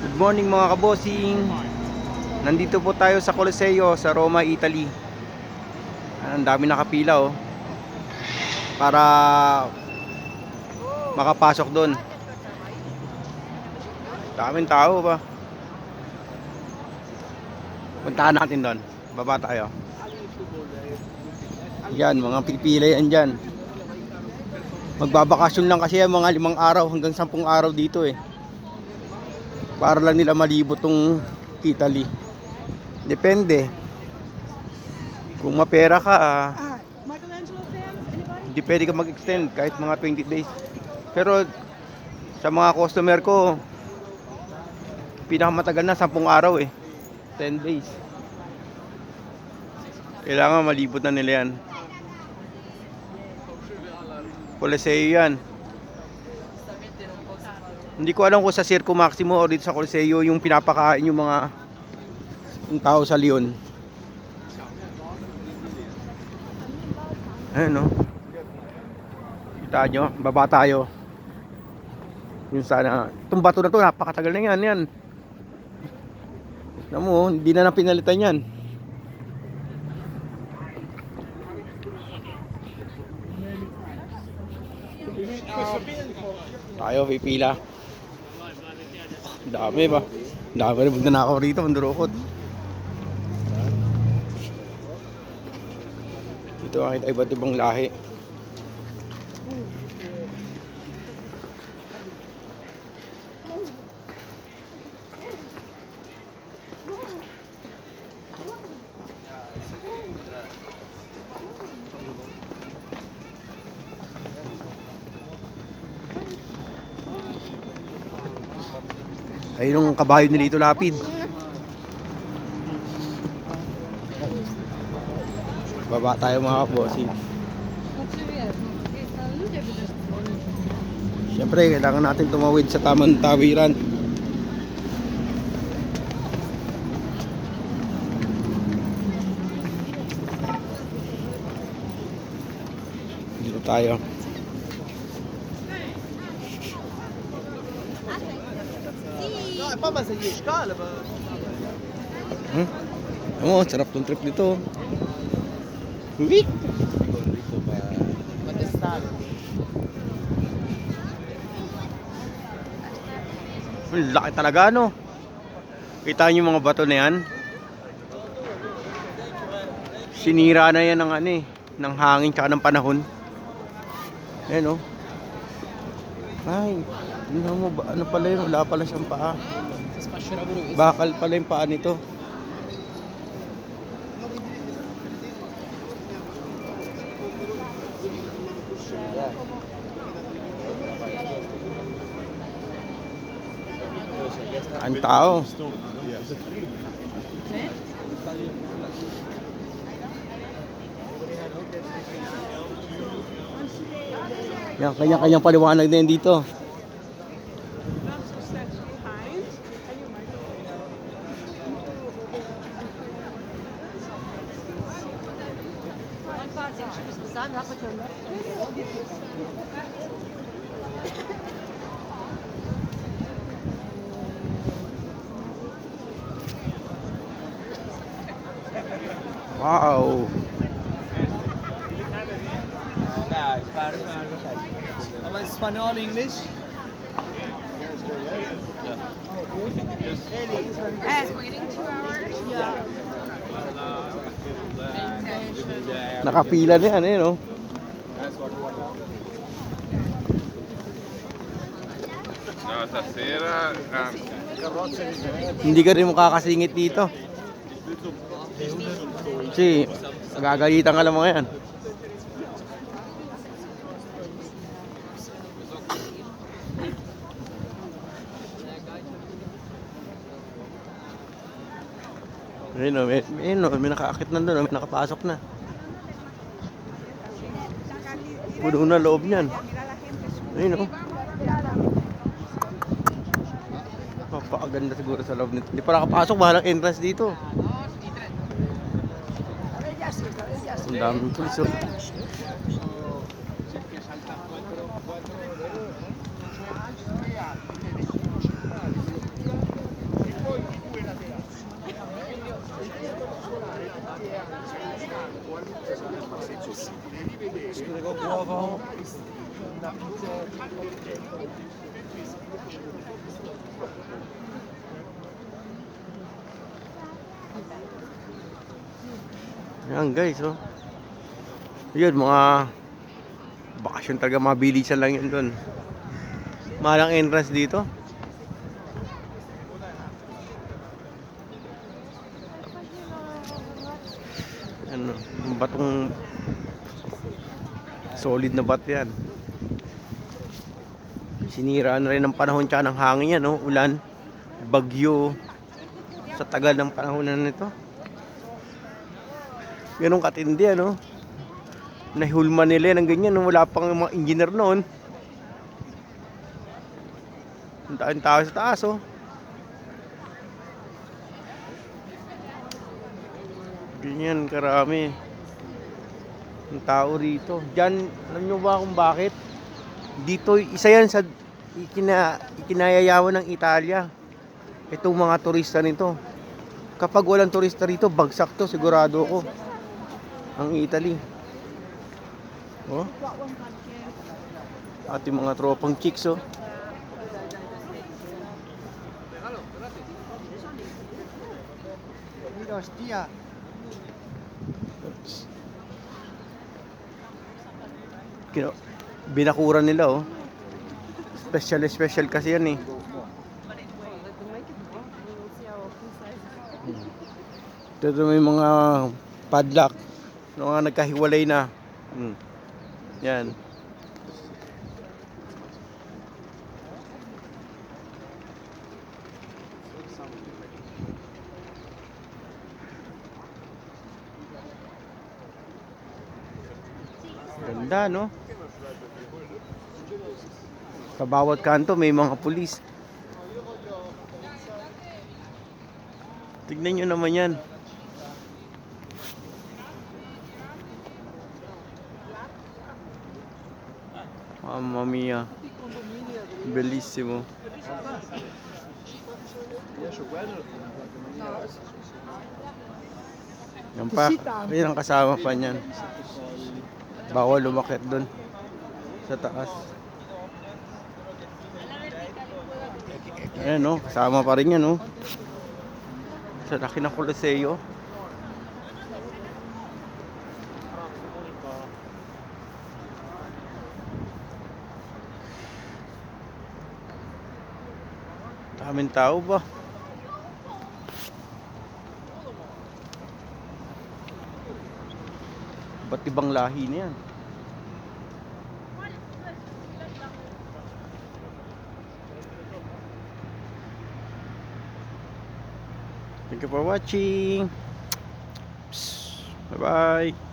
Good morning mga kabosing. Nandito po tayo sa Coliseo sa Roma, Italy. Ang dami nakapila para makapasok doon. Daming tao pa. Puntahan natin doon. Baba tayo. Yan, mga pipila yan dyan. Magbabakasyon lang kasi yan, mga 5 araw hanggang 10 araw dito para lang nila malibot tong Italy. Depende. Kung mapera ka, hindi pwede ka mag-extend kahit mga 20 days. Pero sa mga customer ko, pinakamatagal na 10 araw 10 days. Kailangan malibot na nila yan. Coliseo yan. Hindi ko alam kung sa Circo Maximo o dito sa Coliseo yung pinapakain yung tao sa Leon. Ayun Kita nyo, baba tayo. Yung sana, itong bato na to napakatagal na yan. Alam mo, hindi na pinalitan yan. Tayo pipila. Dami ba? Dami rin magnanakaw rito, mandurukot. Ito ang iba't ibang lahi. Ayun yung kabayo nila ito, lapid. Baba tayo mga bossing. Siyempre, kailangan natin tumawid sa tamang tawiran. Dito tayo. Sarap tong trip dito. Uy! Ang laki talaga Kita niyo yung mga bato na yan. Sinira na yan ng hangin tsaka ng panahon. Ayan Ay, tingnan mo ba, ano pala yun? Wala pala siyang paa. Bakal pala yung paa nito. Ang tao. Yan, kanya-kanyang paliwanag din dito. Wow. Spanish, English? Waiting 2 hours? Yeah. Nakapila na yan Hindi ka rin makakasingit dito. Kasi nagagalitan ka lang mga yan. May nakaakit na doon, may nakapasok na. Puno na loob niyan. Napakaganda siguro sa loob nito. Hindi pa nakapasok, bahalang entrance dito. Ang daming pulis Ayan guys, oh. Yun, mga bakasyon talaga, mga bilisan lang yun doon. Malang entrance dito. Ano, yung batong solid na bato yan. Sinira na rin ng panahon tsaka ng hangin yan, no? Ulan, bagyo, sa tagal ng panahon na nito. Ganun katindi, ano? Nahulma nila ng ganyan, no? Wala pang mga engineer noon. Ang tao sa taas, oh. Ganyan karami ang tao rito. Diyan, alam nyo ba kung bakit? Dito, isa yan sa ikinayayaman ng Italia. Itong mga turista nito. Kapag walang turista rito, bagsak to, sigurado ko. Ang Italy. Oh. Ating mga tropang chicks, oh. Binakuran nila, oh. Special kasi yan, eh. Dito may mga padlock. Mga nagkahiwalay na. Yan. Ganda, no? Sa bawat kanto may mga pulis. Tignan nyo naman yan. Mamma mia. Bellissimo. Yan pa. Yan ang kasama pa niyan. Bawal lumakit doon sa taas. Ayan, no? Kasama pa rin yan, no? Sa laki ng Coliseo. Daming tao ba? Ba't ibang lahi na yan? Thank you for watching. Bye bye.